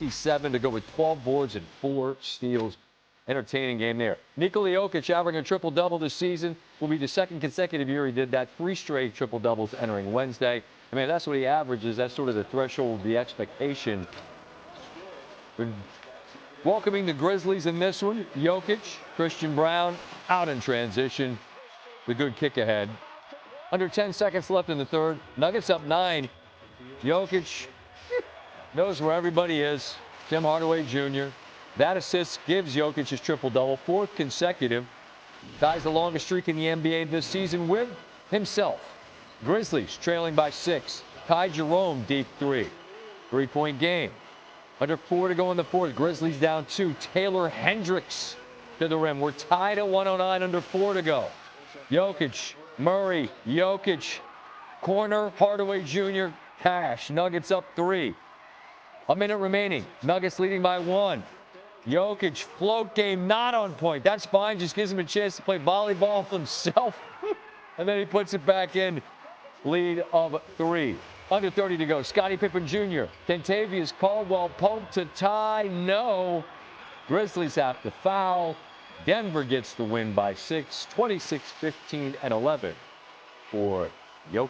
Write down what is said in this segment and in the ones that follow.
7 to go with 12 boards and 4 steals. Entertaining game there. Nikola Jokic averaging a triple-double this season. Will be the second consecutive year he did that. 3 straight triple-doubles entering Wednesday. I mean, that's what he averages. That's sort of the threshold, the expectation. Welcoming the Grizzlies in this one. Jokic, Christian Brown out in transition. The good kick ahead. Under 10 seconds left in the third. Nuggets up 9. Jokic knows where everybody is. Tim Hardaway Jr. That assist gives Jokic his triple-double, 4th consecutive. Ties the longest streak in the NBA this season with himself. Grizzlies trailing by 6. Ty Jerome, deep 3. 3-point game. Under 4 to go in the fourth. Grizzlies down 2. Taylor Hendricks to the rim. We're tied at 109, under 4 to go. Jokic, Murray, Jokic. Corner, Hardaway Jr., Cash. Nuggets up 3. A minute remaining. Nuggets leading by 1. Jokic, float game not on point. That's fine. Just gives him a chance to play volleyball himself. And then he puts it back in. Lead of 3. Under 30 to go. Scottie Pippen Jr. Kentavious Caldwell poked to tie. No. Grizzlies have to foul. Denver gets the win by 6. 26, 15, and 11 for Jokic.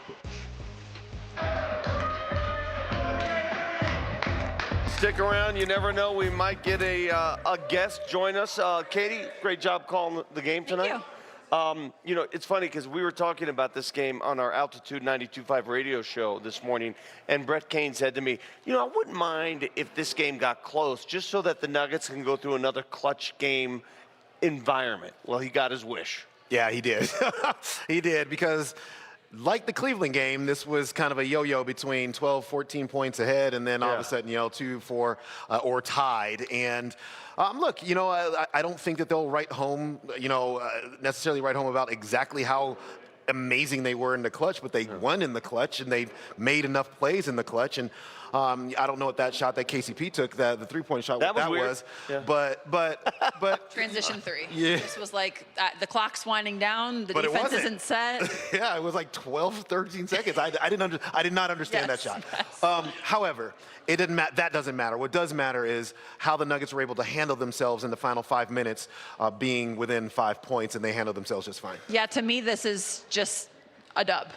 Stick around. You never know. We might get a guest join us. Katie, great job calling the game tonight. Thank you. You know, it's funny because we were talking about this game on our Altitude 92.5 radio show this morning, and Brett Kane said to me, you know, I wouldn't mind if this game got close just so that the Nuggets can go through another clutch game environment. Well, he got his wish. Yeah, he did. He did, because like the Cleveland game, this was kind of a yo-yo between 12, 14 points ahead, and then all of a sudden, 2, 4, or tied. And look, I don't think that they'll write home, necessarily write home about exactly how amazing they were in the clutch, but they won in the clutch, and they made enough plays in the clutch. And I don't know what that shot that KCP took, the 3-point shot, that what was. Yeah. But Transition 3. Yeah. This was like the clock's winding down. The defense isn't set. Yeah, it was like 12, 13 seconds. I did not understand that shot. Yes. However, it didn't that doesn't matter. What does matter is how the Nuggets were able to handle themselves in the final 5 minutes, being within 5 points, and they handled themselves just fine. Yeah, to me, this is just a dub.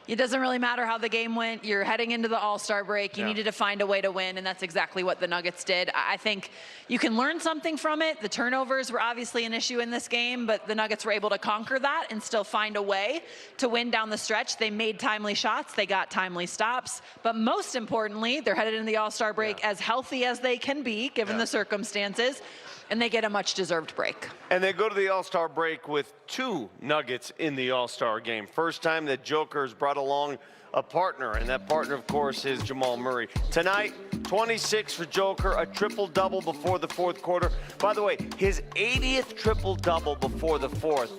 It doesn't really matter how the game went. You're heading into the All-Star break. You needed to find a way to win, and that's exactly what the Nuggets did. I think you can learn something from it. The turnovers were obviously an issue in this game, but the Nuggets were able to conquer that and still find a way to win down the stretch. They made timely shots. They got timely stops. But most importantly, they're headed into the All-Star break as healthy as they can be, given the circumstances, and they get a much-deserved break. And they go to the All-Star break with 2 Nuggets in the All-Star game. First time that Joker's brought along a partner, and that partner, of course, is Jamal Murray. Tonight, 26 for Joker, a triple-double before the 4th quarter. By the way, his 80th triple-double before the 4th.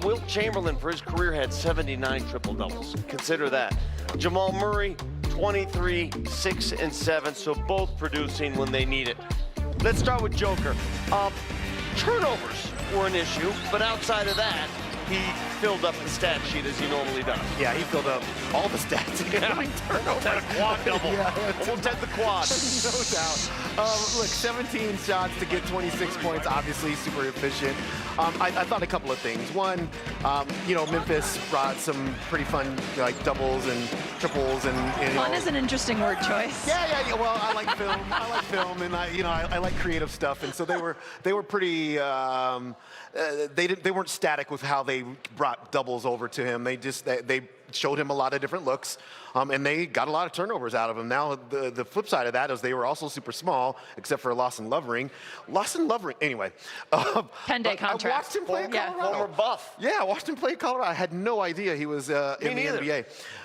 Wilt Chamberlain, for his career, had 79 triple-doubles. Consider that. Jamal Murray, 23, 6, and 7, so both producing when they need it. Let's start with Joker. Turnovers were an issue, but outside of that, he filled up the stat sheet as he normally does. Yeah, he filled up all the stats, including turnovers. Had a quad double. Almost had the quad. No doubt. Look, 17 shots to get 26 points, obviously super efficient. I thought a couple of things. One, Memphis brought some pretty fun doubles and triples and Fun is an interesting word choice. Yeah. Well, I like film. And I like creative stuff. And so they were pretty. They weren't static with how they brought doubles over to him. They showed him a lot of different looks, and they got a lot of turnovers out of him. Now, the flip side of that is they were also super small, except for Lawson Lovering. Anyway. 10-day contract. I watched him play in Colorado. Former Buff. Yeah, I watched him play in Colorado. I had no idea he was in the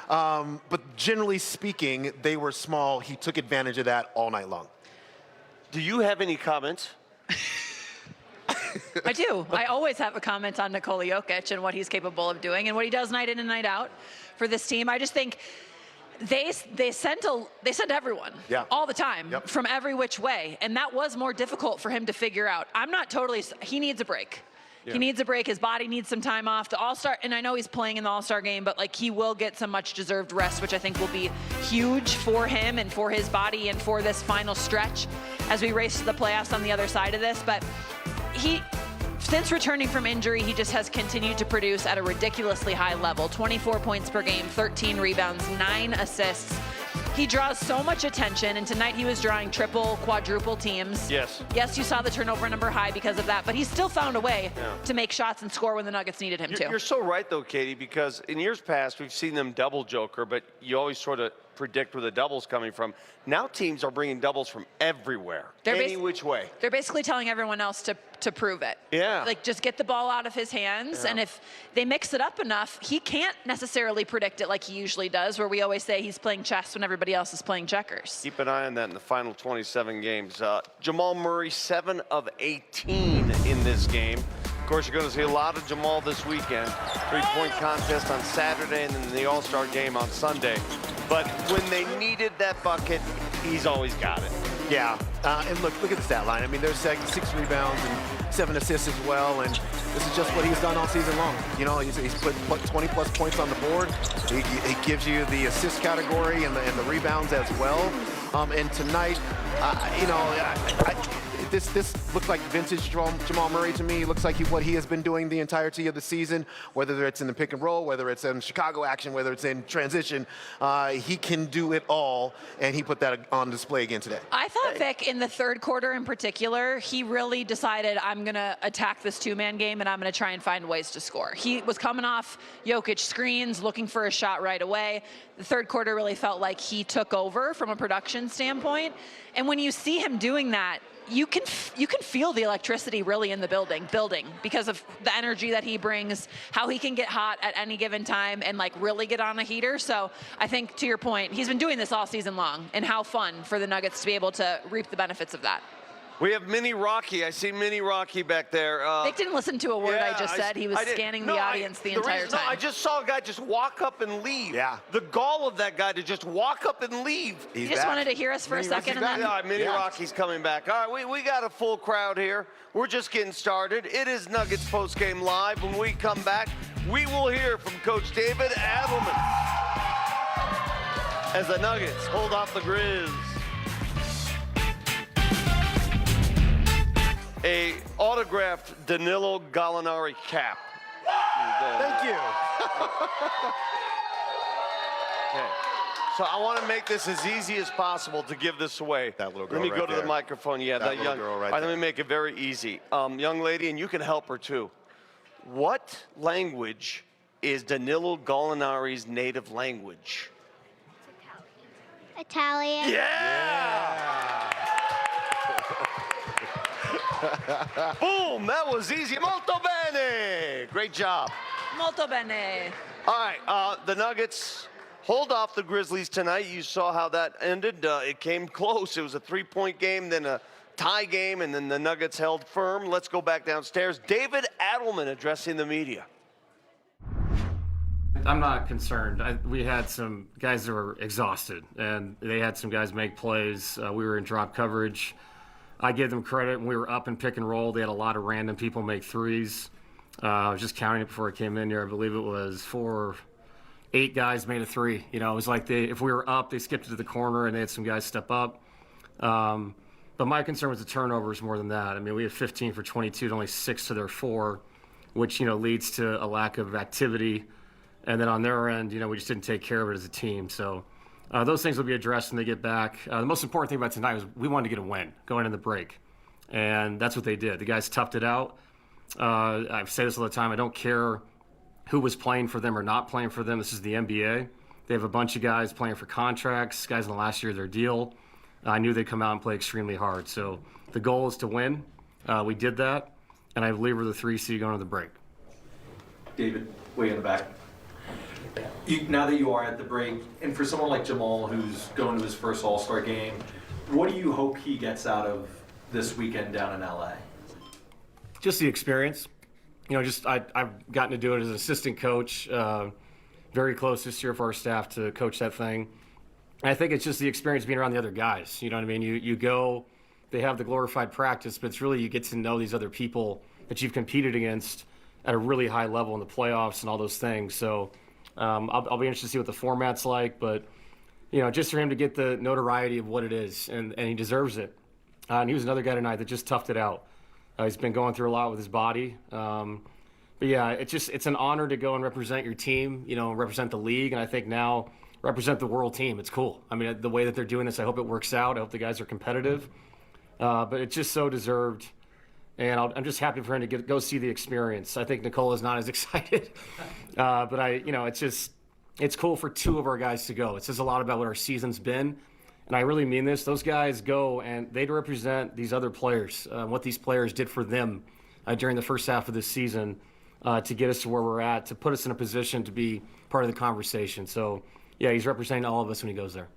NBA. But generally speaking, they were small. He took advantage of that all night long. Do you have any comments? I do. I always have a comment on Nikola Jokic and what he's capable of doing and what he does night in and night out for this team. I just think they sent everyone all the time from every which way, and that was more difficult for him to figure out. He needs a break. He needs a break. His body needs some time off. The All-Star, and I know he's playing in the All-Star game, but like he will get some much-deserved rest, which I think will be huge for him and for his body and for this final stretch as we race to the playoffs on the other side of this. But since returning from injury, he just has continued to produce at a ridiculously high level. 24 points per game, 13 rebounds, 9 assists. He draws so much attention, and tonight he was drawing triple, quadruple teams. Yes. Yes, you saw the turnover number high because of that, but he still found a way to make shots and score when the Nuggets needed him to. You're so right, though, Katie, because in years past, we've seen them double Joker, but you always sort of predict where the double's coming from. Now teams are bringing doubles from everywhere, any which way. They're basically telling everyone else to prove it. Yeah. Like, just get the ball out of his hands, and if they mix it up enough, he can't necessarily predict it like he usually does, where we always say he's playing chess when everybody else is playing checkers. Keep an eye on that in the final 27 games. Jamal Murray, 7 of 18 in this game. Of course, you're going to see a lot of Jamal this weekend. 3-point contest on Saturday and then the All-Star game on Sunday. But when they needed that bucket, he's always got it. Yeah, and look at the stat line. I mean, there's 6 rebounds and 7 assists as well, and this is just what he's done all season long. You know, he's put 20-plus points on the board. He gives you the assist category and the rebounds as well. And tonight, this looks like vintage Jamal Murray to me. It looks like what he has been doing the entirety of the season, whether it's in the pick and roll, whether it's in Chicago action, whether it's in transition. He can do it all, and he put that on display again today. I thought, Vic, in the third quarter in particular, he really decided, I'm going to attack this two-man game, and I'm going to try and find ways to score. He was coming off Jokic screens, looking for a shot right away. The third quarter really felt like he took over from a production standpoint. And when you see him doing that, you can feel the electricity really in the building because of the energy that he brings, how he can get hot at any given time and like really get on a heater. So I think, to your point, he's been doing this all season long, and how fun for the Nuggets to be able to reap the benefits of that. We have Mini Rocky. I see Mini Rocky back there. Vic didn't listen to a word I just said. He was scanning the audience the entire time. No, I just saw a guy just walk up and leave. Yeah. The gall of that guy to just walk up and leave. You just wanted to hear us for a second. Mini Rocky's coming back. All right, we got a full crowd here. We're just getting started. It is Nuggets postgame live. When we come back, we will hear from Coach David Adelman as the Nuggets hold off the Grizz. A autographed Danilo Gallinari cap. Thank you. Okay. So I want to make this as easy as possible to give this away. That little girl Let me right go to there. the microphone. Yeah, that little young girl right All right, there. let me make it very easy. Young lady, and you can help her too. What language is Danilo Gallinari's native language? Italian. Yeah! Boom! That was easy. Molto bene! Great job. Molto bene. All right, the Nuggets hold off the Grizzlies tonight. You saw how that ended. It came close. It was a 3-point game, then a tie game, and then the Nuggets held firm. Let's go back downstairs. David Adelman addressing the media. I'm not concerned. We had some guys that were exhausted, and they had some guys make plays. We were in drop coverage. I give them credit. When we were up in pick and roll, they had a lot of random people make threes. I was just counting it before I came in here. I believe it was 8 guys made a three. You know, it was like if we were up, they skipped it to the corner, and they had some guys step up. But my concern was the turnovers more than that. I mean, we had 15 for 22 to only 6 to their 4, which, leads to a lack of activity. And then on their end, we just didn't take care of it as a team. So those things will be addressed when they get back. The most important thing about tonight was we wanted to get a win going into the break. And that's what they did. The guys toughed it out. I say this all the time. I don't care who was playing for them or not playing for them. This is the NBA. They have a bunch of guys playing for contracts, guys in the last year of their deal. I knew they'd come out and play extremely hard. So the goal is to win. We did that. And I believe we're the 3 seed going to the break. David, way in the back. Now that you are at the break, and for someone like Jamal who's going to his first All-Star game, what do you hope he gets out of this weekend down in LA? Just the experience. I've gotten to do it as an assistant coach, very close this year for our staff to coach that thing. And I think it's just the experience being around the other guys. You know what I mean? You go, they have the glorified practice, but it's really you get to know these other people that you've competed against at a really high level in the playoffs and all those things. So I'll be interested to see what the format's like, but just for him to get the notoriety of what it is, and he deserves it. And he was another guy tonight that just toughed it out. He's been going through a lot with his body. But yeah, it's an honor to go and represent your team, represent the league, and I think now represent the world team. It's cool. I mean, the way that they're doing this, I hope it works out. I hope the guys are competitive. But it's just so deserved. And I'm just happy for him to go see the experience. I think Nikola's not as excited. But it's cool for two of our guys to go. It says a lot about what our season's been. And I really mean this. Those guys go and they represent these other players, what these players did for them during the first half of this season to get us to where we're at, to put us in a position to be part of the conversation. So, yeah, he's representing all of us when he goes there.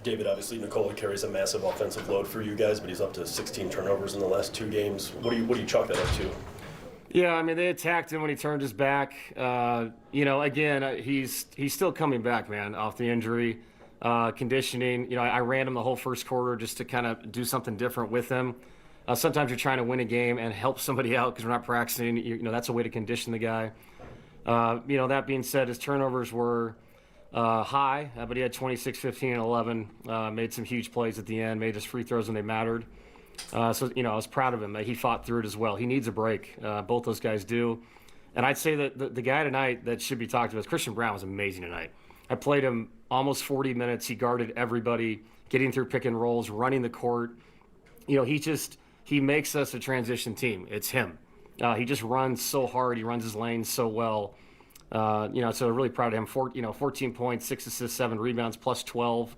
David, obviously Nikola carries a massive offensive load for you guys, but he's up to 16 turnovers in the last 2 games. What do you chalk that up to? Yeah, I mean, they attacked him when he turned his back. Again, he's still coming back, man, off the injury. Conditioning. I ran him the whole first quarter just to kind of do something different with him. Sometimes you're trying to win a game and help somebody out because we're not practicing. That's a way to condition the guy. That being said, his turnovers were high, but he had 26, 15, and 11. Made some huge plays at the end, made his free throws when they mattered. I was proud of him. He fought through it as well. He needs a break. Both those guys do. And I'd say that the guy tonight that should be talked about is Christian Brown was amazing tonight. I played him almost 40 minutes. He guarded everybody, getting through pick and rolls, running the court. He makes us a transition team. It's him. He just runs so hard. He runs his lanes so well. So really proud of him. 14 points, 6 assists, 7 rebounds, plus 12.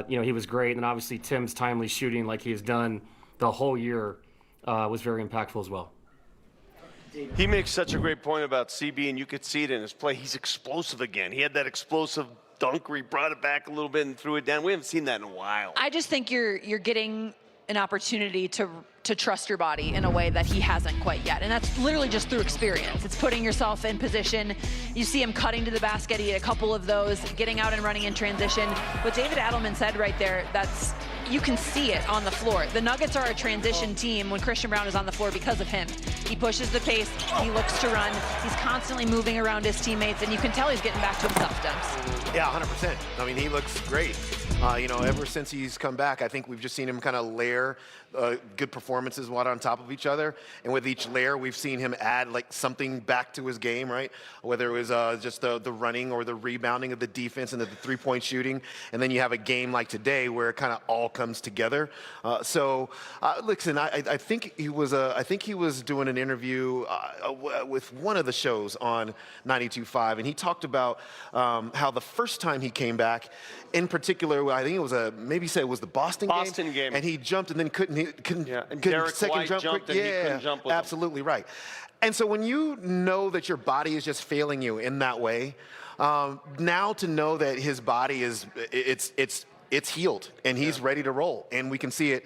He was great. And then obviously Tim's timely shooting like he has done the whole year was very impactful as well. He makes such a great point about CB, and you could see it in his play. He's explosive again. He had that explosive dunk where he brought it back a little bit and threw it down. We haven't seen that in a while. I just think you're getting an opportunity to trust your body in a way that he hasn't quite yet. And that's literally just through experience. It's putting yourself in position. You see him cutting to the basket. He had a couple of those, getting out and running in transition. What David Adelman said right there, you can see it on the floor. The Nuggets are a transition team when Christian Brown is on the floor because of him. He pushes the pace, he looks to run, he's constantly moving around his teammates, and you can tell he's getting back to himself, Dubs. Yeah, 100%. I mean, he looks great. Ever since he's come back, I think we've just seen him kind of layer good performances one on top of each other. And with each layer, we've seen him add like something back to his game, right? Whether it was just the running or the rebounding of the defense and the three-point shooting. And then you have a game like today where it kind of all comes together. Listen, I think he was doing an interview with one of the shows on 92.5, and he talked about how the first time he came back, in particular, I think it was maybe he said it was the Boston game, and he jumped and then couldn't Derek second White jump jumped and he couldn't jump with him. Absolutely right. And so when you know that your body is just failing you in that way, now to know that his body it's healed and he's ready to roll, and we can see it.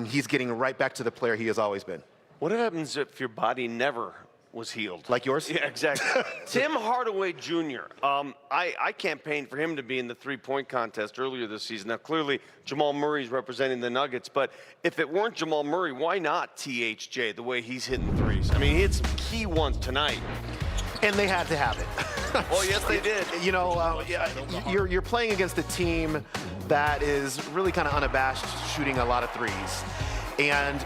He's getting right back to the player he has always been. What happens if your body never was healed? Like yours? Yeah, exactly. Tim Hardaway Jr. I campaigned for him to be in the three-point contest earlier this season. Now, clearly, Jamal Murray's representing the Nuggets, but if it weren't Jamal Murray, why not THJ, the way he's hitting threes? I mean, he hit some key ones tonight. And they had to have it. Oh, yes, they did. You're playing against a team that is really kind of unabashed, shooting a lot of threes. And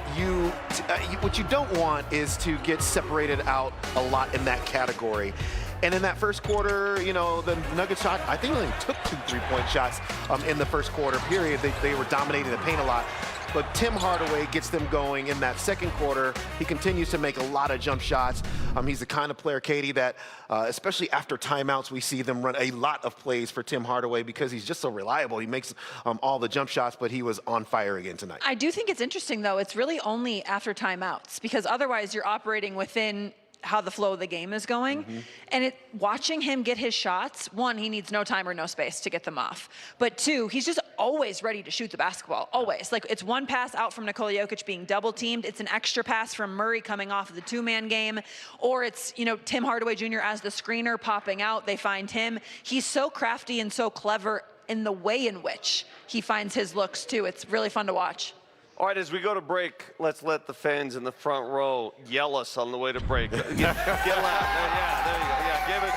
what you don't want is to get separated out a lot in that category. And in that first quarter, the Nuggets shot, I think they only took 2 3-point shots in the first quarter period. They were dominating the paint a lot. But Tim Hardaway gets them going in that second quarter. He continues to make a lot of jump shots. He's the kind of player, Katie, that especially after timeouts, we see them run a lot of plays for Tim Hardaway because he's just so reliable. He makes all the jump shots, but he was on fire again tonight. I do think it's interesting, though. It's really only after timeouts because otherwise you're operating within how the flow of the game is going. Mm-hmm. And watching him get his shots, one, he needs no time or no space to get them off. But two, he's just always ready to shoot the basketball, always. Like, it's one pass out from Nikola Jokic being double teamed. It's an extra pass from Murray coming off of the two-man game. Or it's, Tim Hardaway Jr. as the screener popping out. They find him. He's so crafty and so clever in the way in which he finds his looks, too. It's really fun to watch. All right, as we go to break, let's let the fans in the front row yell us on the way to break. Get loud. Yeah, there you go. Yeah, give it.